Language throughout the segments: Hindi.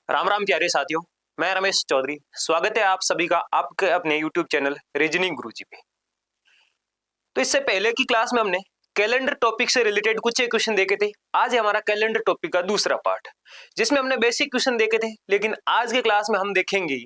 राम राम प्यारे साथियों, मैं रमेश चौधरी। स्वागत है आप सभी का आपके अपने YouTube चैनल रीजनिंग गुरुजी पे। तो इससे पहले की क्लास में हमने कैलेंडर टॉपिक से रिलेटेड कुछ एक क्वेश्चन देखे थे। आज है हमारा कैलेंडर टॉपिक का दूसरा पार्ट, जिसमें हमने बेसिक क्वेश्चन देखे थे। लेकिन आज के क्लास में हम देखेंगे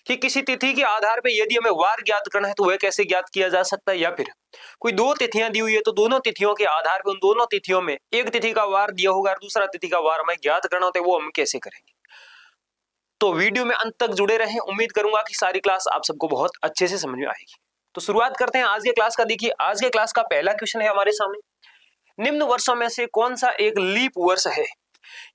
कि किसी तिथि के आधार पर यदि हमें वार ज्ञात करना है तो वह कैसे ज्ञात किया जा सकता है, या फिर कोई दो तिथियां दी हुई है तो दोनों तिथियों के आधार पर उन दोनों तिथियों में एक तिथि का वार दिया होगा और दूसरा तिथि का वार हमें ज्ञात करना होता है, वो हम कैसे करेंगे। तो वीडियो में अंत तक जुड़े रहें। उम्मीद करूंगा कि सारी क्लास आप सबको बहुत अच्छे से समझ में आएगी। तो शुरुआत करते हैं आज के क्लास का। देखिए, आज के क्लास का पहला क्वेश्चन है हमारे सामने, निम्न वर्षों में से कौन सा एक लीप वर्ष है।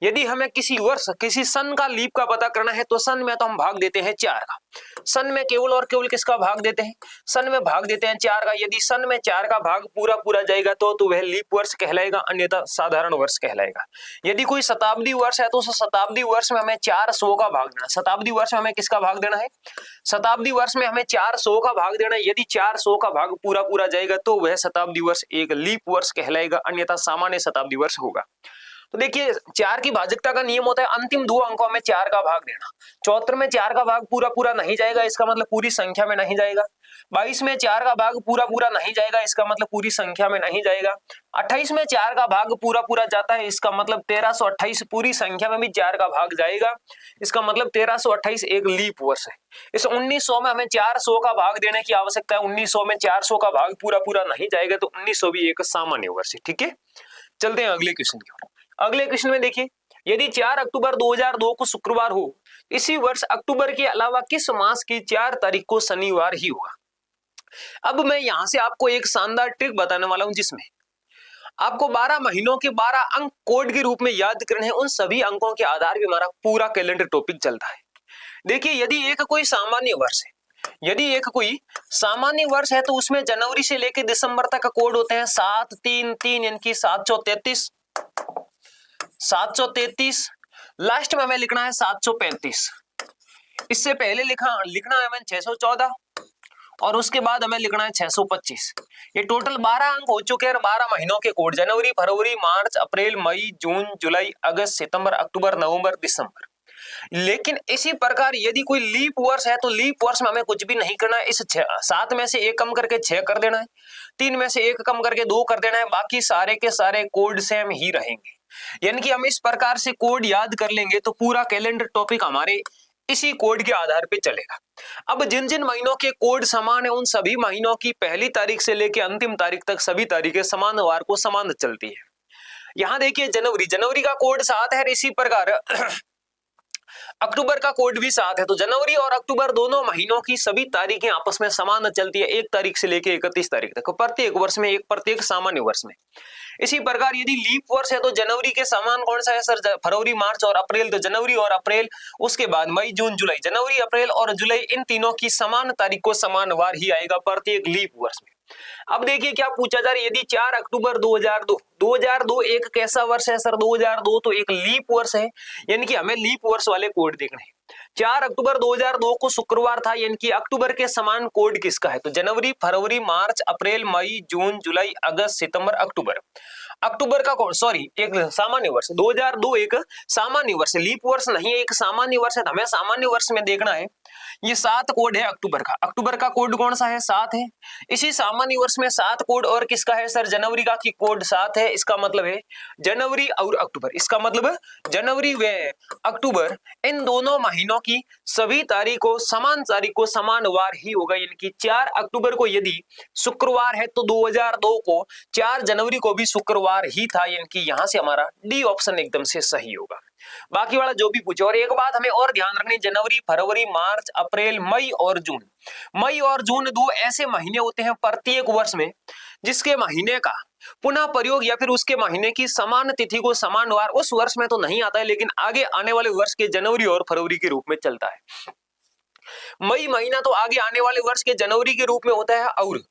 यदि हमें किसी वर्ष किसी सन का लीप का पता करना है तो सन में तो हम भाग देते हैं 4 का। सन में केवल और केवल किसका भाग देते हैं, सन में भाग देते हैं 4 का। यदि सन में 4 का भाग पूरा पूरा जाएगा तो वह लीप वर्ष कहलाएगा, अन्यथा साधारण वर्ष कहलाएगा। यदि कोई शताब्दी वर्ष है तो उस शताब्दी वर्ष में हमें 400 का भाग देना। शताब्दी वर्ष में हमें किसका भाग देना है, शताब्दी वर्ष में हमें 400 का भाग देना है। यदि 400 का भाग पूरा पूरा जाएगा तो वह शताब्दी वर्ष एक लीप वर्ष कहलाएगा, अन्यथा सामान्य शताब्दी वर्ष होगा। तो देखिए, 4 की भाजकता का नियम होता है अंतिम 2 अंकों में 4 का भाग देना। 74 में 4 का भाग पूरा पूरा नहीं जाएगा, इसका मतलब पूरी संख्या में नहीं जाएगा। 22 में 4 का भाग पूरा पूरा नहीं जाएगा, इसका मतलब पूरी संख्या में नहीं जाएगा। 28 में 4 का भाग पूरा पूरा जाता है, इसका मतलब 1328 पूरी संख्या में भी 4 का भाग जाएगा, इसका मतलब 1328 एक लीप वर्ष है। इस 1900 में हमें 400 का भाग देने की आवश्यकता है। 1900 में 400 का भाग पूरा पूरा नहीं जाएगा तो 1900 भी एक सामान्य वर्ष है। ठीक है, चलते हैं अगले क्वेश्चन की ओर। अगले क्वेश्चन में देखिए, यदि 4 अक्टूबर 2002 को शुक्रवार हो, इसी वर्ष अक्टूबर के अलावा किस मास की 4 तारीख को शनिवार ही होगा। अब मैं यहां से आपको एक शानदार ट्रिक बताने वाला हूं, जिसमें आपको 12 महीनों के 12 अंक कोड के रूप में याद करने हैं। उन सभी अंकों के आधार पर हमारा पूरा कैलेंडर टॉपिक चलता है। देखिए, यदि एक कोई सामान्य वर्ष है, यदि एक कोई सामान्य वर्ष है तो उसमें जनवरी से लेकर दिसंबर तक का कोड होते हैं 733, यानी कि 733, 733। लास्ट में हमें लिखना है 735। इससे पहले लिखना है हमें 614 और उसके बाद हमें लिखना है 625। ये टोटल 12 अंक हो चुके हैं। 12 महीनों के कोड जनवरी, फरवरी, मार्च, अप्रैल, मई, जून, जुलाई, अगस्त, सितंबर, अक्टूबर, नवंबर, दिसंबर। लेकिन इसी प्रकार यदि कोई लीप वर्ष है तो लीप वर्ष में हमें कुछ भी नहीं करना है। इस 7 में से 1 कम करके 6 कर देना है, 3 में से 1 कम करके 2 कर देना है, बाकी सारे के सारे कोड सेम ही रहेंगे। यानी कि हम इस प्रकार से कोड याद कर लेंगे तो पूरा कैलेंडर टॉपिक हमारे इसी कोड के आधार पे चलेगा। अब जिन जिन महीनों के कोड समान है उन सभी महीनों की पहली तारीख से लेकर अंतिम तारीख तक सभी तारीखें समान वार को समान चलती है। यहां देखिए, जनवरी का कोड 7 है, इसी प्रकार अक्टूबर का कोड भी 7 है। तो जनवरी और अक्टूबर दोनों महीनों की सभी तारीखें आपस में समान चलती है, 1 तारीख से लेकर 31 तारीख तक, प्रत्येक वर्ष में, प्रत्येक सामान्य वर्ष में। इसी प्रकार यदि लीप वर्ष है तो जनवरी के समान कौन सा है सर, फरवरी, मार्च और अप्रैल। तो जनवरी और अप्रैल, उसके बाद मई, जून, जुलाई। जनवरी, अप्रैल और जुलाई इन तीनों की समान तारीख को समान वार ही आएगा प्रत्येक लीप वर्ष में। अब देखिए क्या पूछा जा रहा है, यदि 4 अक्टूबर 2002 एक कैसा वर्ष है सर, 2002 तो एक लीप वर्ष है, यानी कि हमें लीप वर्ष वाले कोड देखने हैं। 4 अक्टूबर 2002 को शुक्रवार था, यानी कि अक्टूबर के समान कोड किसका है, तो जनवरी, फरवरी, मार्च, अप्रैल, मई, जून, जुलाई, अगस्त, सितंबर, अक्टूबर। अक्टूबर का कोड, सॉरी, एक सामान्य वर्ष, 2002 एक सामान्य वर्ष, लीप वर्ष नहीं है, एक सामान्य वर्ष है। हमें सामान्य वर्ष में देखना है। ये 7 कोड है अक्टूबर का। अक्टूबर का कोड कौन सा है, 7 है। इसी सामान्य वर्ष में 7 कोड और किसका है सर, जनवरी का की कोड 7 है। इसका मतलब है जनवरी और अक्टूबर, इसका मतलब जनवरी व अक्टूबर इन दोनों महीनों की सभी तारीखों समान वार ही होगा। यानी कि 4 अक्टूबर को यदि शुक्रवार है तो 2002 को 4 जनवरी को भी शुक्रवार ही था, यानी कि यहां से हमारा डी ऑप्शन एकदम से सही होगा। बाकी वाला जो भी पूछे। और एक बात हमें और ध्यान रखनी, जनवरी, फरवरी, मार्च, अप्रैल, मई और जून 2 ऐसे महीने होते हैं प्रत्येक वर्ष में जिसके महीने का पुनः प्रयोग या फिर उसके महीने की समान तिथि को समान वार उस वर्ष में तो नहीं आता है, लेकिन आगे आने वाले वर्ष के जनवरी और फरवरी के रूप में चलता है। मई महीना तो आगे आने वाले वर्ष के जनवरी के रूप में होता है, और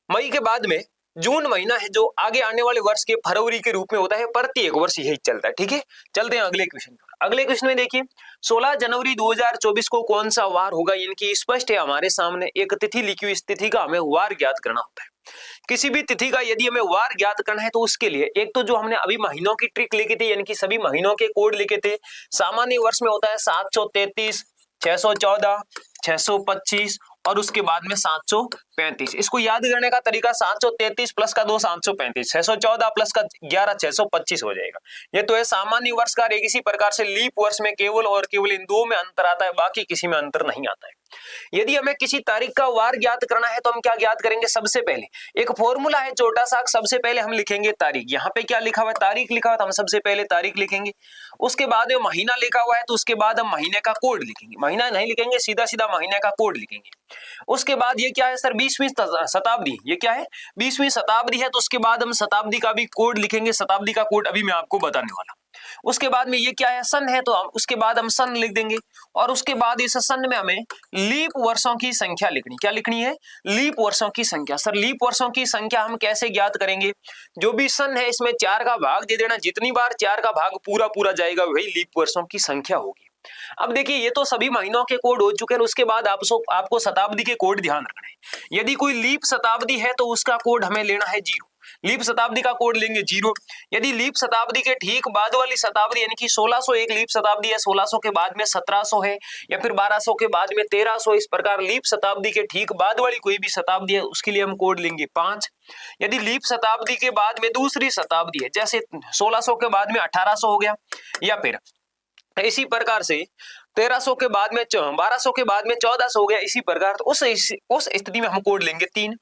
मई के बाद में जून महीना है जो आगे आने वाले वर्ष के फरवरी के रूप में होता है। प्रत्येक वर्ष यही चलता है। ठीक है, चलते हैं अगले क्वेश्चन पर। अगले क्वेश्चन में देखिए, 16 जनवरी 2024 को कौन सा वार होगा, यानी कि स्पष्ट है हमारे सामने एक तिथि लिखी हुई, इस तिथि का हमें वार ज्ञात करना होता है। किसी भी तिथि का यदि हमें वार ज्ञात करना है तो उसके लिए एक तो जो हमने अभी महीनों की ट्रिक लिखी थी, यानी कि सभी महीनों के कोड लिखे थे। सामान्य वर्ष में होता है 733, 614, 625 और उसके बाद में 735। इसको याद करने का तरीका 733 प्लस का 2 735, 614 प्लस का 11 625 हो जाएगा। ये तो है सामान्य वर्ष का। एक इसी प्रकार से लीप वर्ष में केवल और केवल इन दो में अंतर आता है, बाकी किसी में अंतर नहीं आता है। यदि हमें किसी तारीख का वार ज्ञात करना है तो हम क्या ज्ञात करेंगे, सबसे पहले एक फॉर्मूला है छोटा सा, सबसे पहले हम लिखेंगे तारीख। यहाँ पे क्या लिखा हुआ है, तारीख लिखा हुआ है, तो हम सबसे पहले तारीख लिखेंगे। उसके बाद में महीना लिखा हुआ है तो उसके बाद हम महीने का कोड लिखेंगे। महीना नहीं लिखेंगे, सीधा सीधा महीने का कोड लिखेंगे। उसके बाद ये क्या है सर, 20वीं शताब्दी। ये क्या है, 20वीं शताब्दी है, तो उसके बाद हम शताब्दी का भी कोड लिखेंगे। शताब्दी का कोड अभी मैं आपको बताने वाला। उसके बाद में ये क्या है, सन है, तो हम उसके बाद हम सन लिख देंगे। और उसके बाद इस सन में हमें लीप वर्षों की संख्या लिखनी। क्या लिखनी है, लीप वर्षों की संख्या। सर लीप वर्षों की संख्या हम कैसे ज्ञात करेंगे, जो भी सन है इसमें 4 का भाग दे देना, जितनी बार 4 का भाग पूरा पूरा जाएगा वही लीप वर्षों की संख्या होगी। अब देखिए ये तो सभी महीनों के कोड हो चुके हैं। उसके बाद आपको शताब्दी के कोड ध्यान रखना है। यदि कोई लीप शताब्दी है तो उसका कोड हमें लेना है 0। लीप शताब्दी का कोड लेंगे 0। यदि लीप शताब्दी के ठीक बाद वाली शताब्दी यानी कि 1601 लीप शताब्दी है, 1600 के बाद में 1700 है, या फिर 1200 के बाद में 1300, इस प्रकार लीप शताब्दी के ठीक बाद वाली कोई भी शताब्दी है उसके लिए हम कोड लेंगे 5। यदि लीप शताब्दी के बाद में दूसरी शताब्दी है, जैसे 1600 के बाद में 1800 हो गया, या फिर इसी प्रकार से 1300 के बाद में 1200 के बाद में 1400 हो गया, इसी प्रकार तो उस स्थिति में हम कोड लेंगे 3।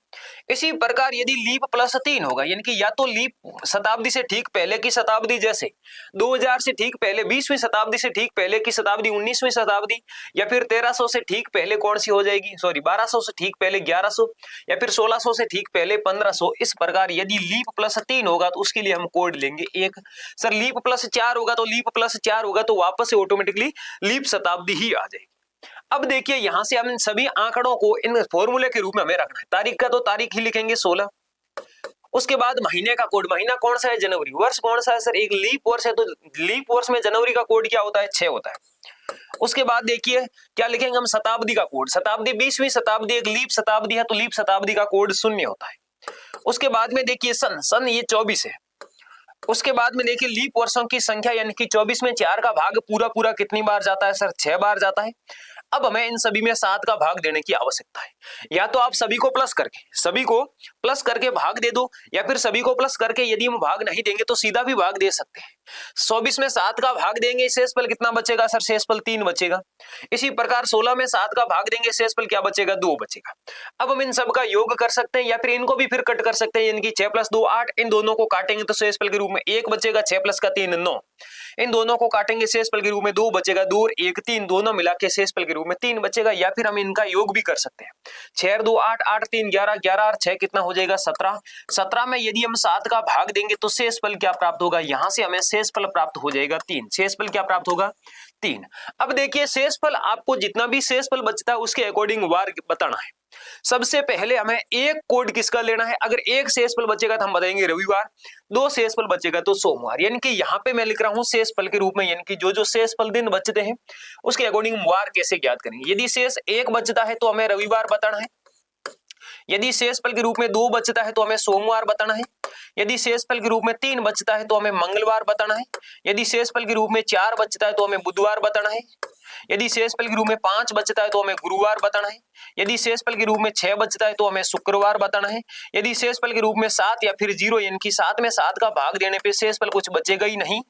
इसी प्रकार यदि लीप प्लस 3 होगा, यानी कि या तो लीप शताब्दी से ठीक पहले की शताब्दी, जैसे 2000 से ठीक पहले 20वीं शताब्दी से ठीक पहले की शताब्दी 19वीं शताब्दी, या फिर 1300 से ठीक पहले कौन सी हो जाएगी, सॉरी 1200 से ठीक पहले 1100, या फिर 1600 से ठीक पहले 1500। इस प्रकार यदि लीप प्लस 3 होगा तो उसके लिए हम कोड लेंगे 1। सर लीप प्लस 4 होगा तो लीप प्लस 4 होगा तो वापस से ऑटोमेटिकली लीप शताब्दी ही आ जाएगी। अब देखिए यहां से हम सभी आंकड़ों को इन फॉर्मूले के रूप में हमें रखना है। तारीख का तो तारीख ही लिखेंगे 16। उसके बाद महीने का कोड, महीना कौन सा है, जनवरी। वर्ष कौन सा है सर, एक लीप वर्ष है, तो लीप वर्ष में जनवरी का कोड क्या होता है, 6 होता है। उसके बाद देखिए क्या लिखेंगे हम, शताब्दी का कोड। शताब्दी 20वीं शताब्दी एक लीप शताब्दी है तो लीप शताब्दी का कोड 0 होता है। उसके बाद में देखिए सन ये 24 है। उसके बाद में देखिए लीप वर्षों की संख्या, यानी कि 24 में 4 का भाग पूरा पूरा कितनी बार जाता है सर, 6 बार जाता है। अब हमें इन सभी में 7 का भाग देने की आवश्यकता है। या तो आप सभी को प्लस करके भाग दे दो, या फिर सभी को प्लस करके यदि हम भाग नहीं देंगे तो सीधा भी भाग दे सकते हैं। 24 में 7 का भाग देंगे, शेषफल कितना बचेगा सर, शेषफल 3 बचेगा। इसी प्रकार 16 में 7 का भाग देंगे, शेषफल क्या बचेगा, 2 बचेगा। अब हम इन सब का योग कर सकते हैं, या फिर इनको भी फिर कट कर सकते हैं, यानी कि 6 + 2 8। इन दोनों को काटेंगे तो शेषफल के रूप में 1 बचेगा, 6 + 3 9। इन दोनों को काटेंगे, शेषफल के रूप में 2 बचेगा, 2 और 1 3, दोनों मिला के शेषफल के रूप में 3 बचेगा। या फिर हम इनका योग भी कर सकते हैं, 6 और 2 8, 8 3 11, 11 और 6 कितना हो जाएगा, 17। 17 में यदि हम 7 का भाग देंगे तो शेषफल क्या प्राप्त होगा, यहां से हमें शेषफल प्राप्त हो जाएगा 3। शेषफल क्या प्राप्त होगा, 3। अब देखिए शेषफल, आपको जितना भी शेषफल बचता है उसके अकॉर्डिंग वार बताना है। सबसे पहले हमें एक कोड किसका लेना है, अगर एक शेषफल बचेगा तो हम बताएंगे रविवार, 2 शेषफल बचेगा तो सोमवार। यानी कि यहाँ पे मैं लिख रहा हूं शेषफल के रूप में, यानी कि जो जो शेषफल दिन बचते हैं उसके अकॉर्डिंग वार कैसे ज्ञात करेंगे। यदि शेष 1 बचता है तो हमें रविवार बताना है। यदि शेषफल के रूप में 2 बचता है तो हमें सोमवार बताना है। यदि शेषफल के रूप में 3 बचता है तो हमें मंगलवार बताना है। यदि शेषफल के रूप में 4 बचता है तो हमें बुधवार बताना है। यदि शेषफल के रूप में 5 बचता है तो हमें गुरुवार बताना है। यदि शेषफल के रूप में 6 बचता है तो हमें शुक्रवार बताना है। यदि शेषफल के रूप में 7 या फिर 0, यानी कि 7 में 7 का भाग देने पे शेषफल कुछ बचेगा ही नहीं,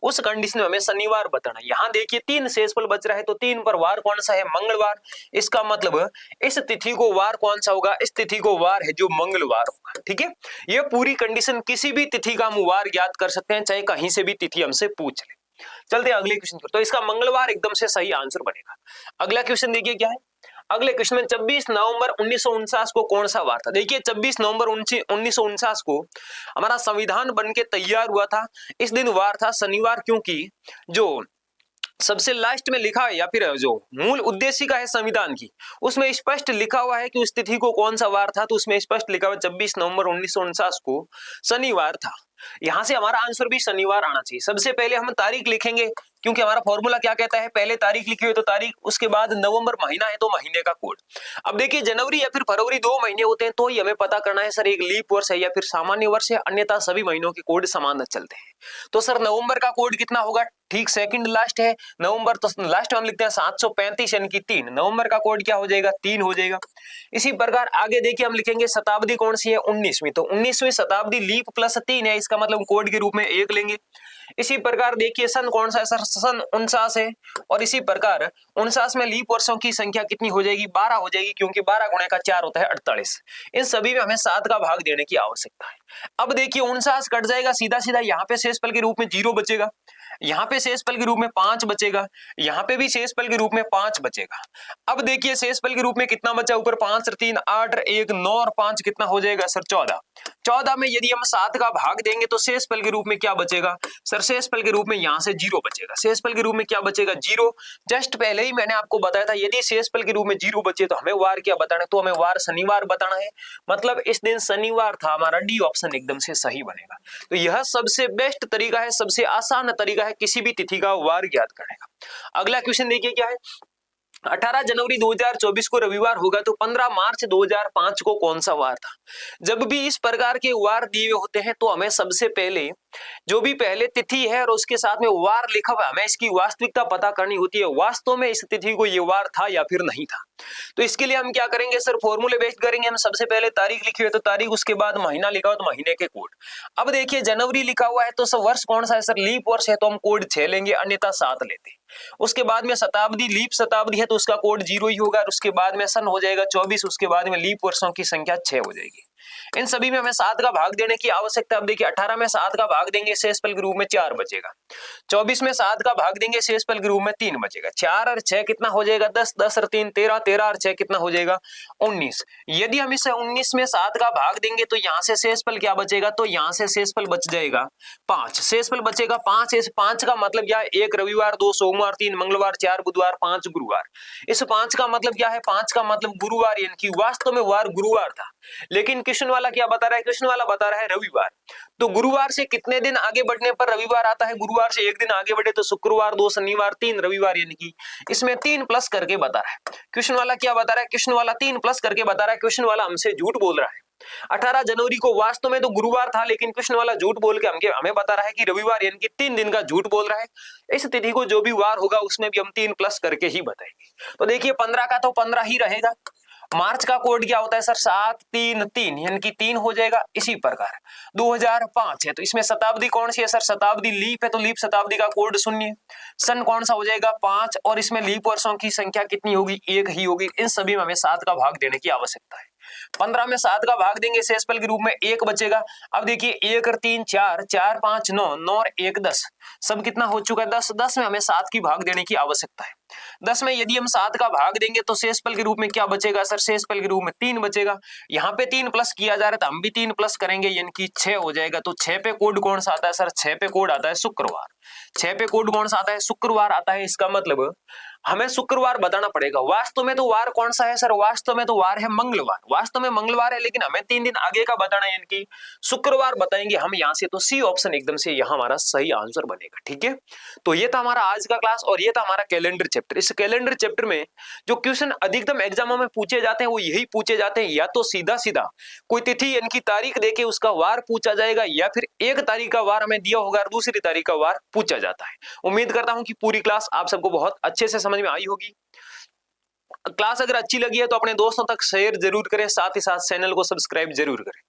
उस कंडीशन में हमें शनिवार बताना है। यहाँ देखिए 3 शेषफल बच रहा है तो 3 पर वार कौन सा है, मंगलवार। इसका मतलब इस तिथि को वार कौन सा होगा, इस तिथि को वार है जो मंगलवार होगा। ठीक है, ये पूरी कंडीशन, किसी भी तिथि का हम वार ज्ञात कर सकते हैं, चाहे कहीं से भी तिथि हमसे पूछ ले। चलते हैं अगले क्वेश्चन पर। तो इसका मंगलवार एकदम से सही आंसर बनेगा। अगला क्वेश्चन देखिए क्या है, अगले क्वेश्चन में 24 नवंबर 1949 को कौन सा वार था। देखिए 24 नवंबर 1949 को हमारा संविधान बनके तैयार हुआ था। इस दिन वार था शनिवार, क्योंकि जो सबसे लास्ट में लिखा है या फिर जो मूल उद्देशिका है संविधान की, उसमें स्पष्ट लिखा हुआ है कि उस तिथि को कौन सा वार था, तो उसमें स्पष्ट लिखा हुआ 24 नवंबर 1949 को शनिवार था। यहां से हमारा आंसर भी शनिवार आना चाहिए। सबसे पहले हम तारीख लिखेंगे, क्योंकि हमारा फॉर्मूला क्या कहता है, पहले तारीख लिखी हुई तो तारीख, उसके बाद नवंबर महीना है तो महीने का कोड। अब देखिए जनवरी या फिर फरवरी 2 महीने होते हैं, तो ही हमें पता करना है सर एक लीप वर्ष है या फिर सामान्य वर्ष है, अन्यथा सभी महीनों के कोड समान चलते हैं। तो सर नवंबर का कोड कितना होगा, ठीक सेकंड लास्ट है नवंबर, तो लास्ट हम लिखते हैं 735 यानी कि 3, नवंबर का कोड क्या हो जाएगा 3 हो जाएगा। इसी प्रकार आगे देखिए हम लिखेंगे शताब्दी कौन सी है 19वीं, तो 19वीं शताब्दी लीप प्लस 3 है, इसका मतलब कोड के रूप में 1 लेंगे। इसी प्रकार देखिए सन कौन सा है सर, सन 49 है, और इसी प्रकार 49 में लीप वर्षों की संख्या कितनी हो जाएगी 12 हो जाएगी, क्योंकि 12 गुणे का 4 होता है 48। इन सभी में हमें 7 का भाग देने की आवश्यकता है। अब देखिए 49 कट जाएगा, सीधा सीधा यहाँ पे शेषफल के रूप में 0 बचेगा, यहाँ पे शेषफल के रूप में 5 बचेगा, यहाँ पे भी शेषफल के रूप में 5 बचेगा। अब देखिए शेषफल के रूप में कितना बचा, ऊपर 5 और 3 8 और 1 9 और 5 कितना हो जाएगा सर 14। 14 में यदि हम 7 का भाग देंगे तो शेषफल के रूप में क्या बचेगा सर, शेषफल के रूप में यहाँ से 0 बचेगा, शेषफल के रूप में क्या बचेगा 0। जस्ट पहले ही मैंने आपको बताया था यदि शेषफल के रूप में 0 बचे तो हमें वार क्या बताना है, तो हमें वार शनिवार बताना है, मतलब इस दिन शनिवार था, हमारा डी ऑप्शन एकदम से सही बनेगा। तो यह सबसे बेस्ट तरीका है, सबसे आसान तरीका है किसी भी तिथि का वार ज्ञात करने का। अगला क्वेश्चन देखिए क्या है, 18 जनवरी 2024 को रविवार होगा तो 15 मार्च 2005 को कौन सा वार था। जब भी इस प्रकार के वार दिए होते हैं तो हमें सबसे पहले जो भी पहले तिथि है और उसके साथ में वार लिखा हुआ है, हमें इसकी वास्तविकता पता करनी होती है, वास्तव में इस तिथि को ये वार था या फिर नहीं था। तो इसके लिए हम क्या करेंगे सर, फॉर्मूले बेस्ड करेंगे। हम सबसे पहले तारीख लिखी हुई है तो तारीख, उसके बाद महीना लिखा हो तो महीने के कोड। अब देखिए जनवरी लिखा हुआ है तो सर वर्ष कौन सा है सर, लीप वर्ष है तो हम कोड 6 लेंगे, अन्यथा 7 लेते। उसके बाद में शताब्दी, लीप शताब्दी है तो उसका कोड 0 ही होगा, और उसके बाद में सन हो जाएगा 24, उसके बाद में लीप वर्षों की संख्या 6 हो जाएगी। इन सभी में हमें 7 का भाग देने की आवश्यकता। अब देखिए 18 में 7 का भाग देंगे शेषफल के रूप में 4 बचेगा, 24 में 7 का भाग देंगे शेषफल के रूप में 3 बचेगा, 4 और 6 कितना हो जाएगा 10, 10 और 3 13, 13 और 6 कितना हो जाएगा 19। यदि हम इसे 19 में 7 का भाग देंगे तो यहाँ से शेषफल क्या बचेगा, तो यहाँ से शेषफल बच जाएगा 5, शेषफल बचेगा 5। इस 5 का मतलब क्या है, 1 रविवार, 2 सोमवार, 3 मंगलवार, 4 बुधवार, 5 गुरुवार। इस 5 का मतलब क्या है, 5 का मतलब गुरुवार, यानी कि वास्तव में वार गुरुवार था, लेकिन कृष्ण वाला क्या बता रहा है, कृष्ण वाला बता रहा है रविवार। तो गुरुवार से कितने दिन आगे बढ़ने पर रविवार आता है, गुरुवार से 1 दिन आगे बढ़े तो शुक्रवार, 2 शनिवार, 3 रविवार, यानी कि इसमें 3 प्लस करके बता रहा है। कृष्ण वाला क्या बता रहा है, कृष्ण वाला 3 प्लस करके बता रहा है। कृष्ण वाला हमसे झूठ बोल रहा है। 18 जनवरी को वास्तव में तो गुरुवार था, लेकिन कृष्ण वाला झूठ बोल के हमें बता रहा है कि रविवार, यानी कि 3 दिन का झूठ बोल रहा है। इस तिथि को जो भी वार होगा उसमें भी हम 3 प्लस करके ही बताएंगे। तो देखिए 15 का तो 15 ही रहेगा। मार्च का कोड क्या होता है सर, 733, यानी कि 3 हो जाएगा। इसी प्रकार 2005 है तो इसमें शताब्दी कौन सी है सर, शताब्दी लीप है तो लीप शताब्दी का कोड 0। सन कौन सा हो जाएगा 5, और इसमें लीप वर्षों की संख्या कितनी होगी 1 ही होगी। इन सभी में हमें 7 का भाग देने की आवश्यकता है। 15 में 7 का भाग देंगे शेषफल के रूप में 1 बचेगा। अब देखिए 1 और 3 4, 4 5 9, 9 और 1 10, सब कितना हो चुका है 10। 10 में हमें 7 की भाग देने की आवश्यकता है। 10 में यदि हम 7 का भाग देंगे तो शेषफल के रूप में क्या बचेगा सर, शेषफल के रूप में 3 बचेगा। यहाँ पे 3 प्लस किया जा रहा है तो हम भी 3 प्लस करेंगे, यानी कि 6 हो जाएगा। तो 6 पे कोड कौन सा आता है सर, 6 पे कोड आता है शुक्रवार। 6 पे कोड कौन सा आता है, शुक्रवार आता है। इसका मतलब हमें शुक्रवार बताना पड़ेगा। वास्तव में तो वार कौन सा है सर, वास्तव में तो वार है मंगलवार, वास्तव में मंगलवार है, लेकिन हमें 3 दिन आगे का बताना है, यानी कि शुक्रवार बताएंगे हम यहाँ से। तो सी ऑप्शन एकदम से यहाँ हमारा सही आंसर बनेगा। ठीक है, तो ये था हमारा आज का क्लास और ये था हमारा कैलेंडर चैप्टर। इस कैलेंडर चैप्टर में जो क्वेश्चन अधिकतम एग्जामों में पूछे जाते हैं वो यही पूछे जाते हैं, या तो सीधा सीधा कोई तिथि यानी कि तारीख देके उसका वार पूछा जाएगा, या फिर एक तारीख का वार हमें दिया होगा और दूसरी तारीख का वार पूछा जाता है। उम्मीद करता हूं कि पूरी क्लास आप सबको बहुत अच्छे से समझ में आई होगी। क्लास अगर अच्छी लगी है तो अपने दोस्तों तक शेयर जरूर करें, साथ ही साथ चैनल को सब्सक्राइब जरूर करें।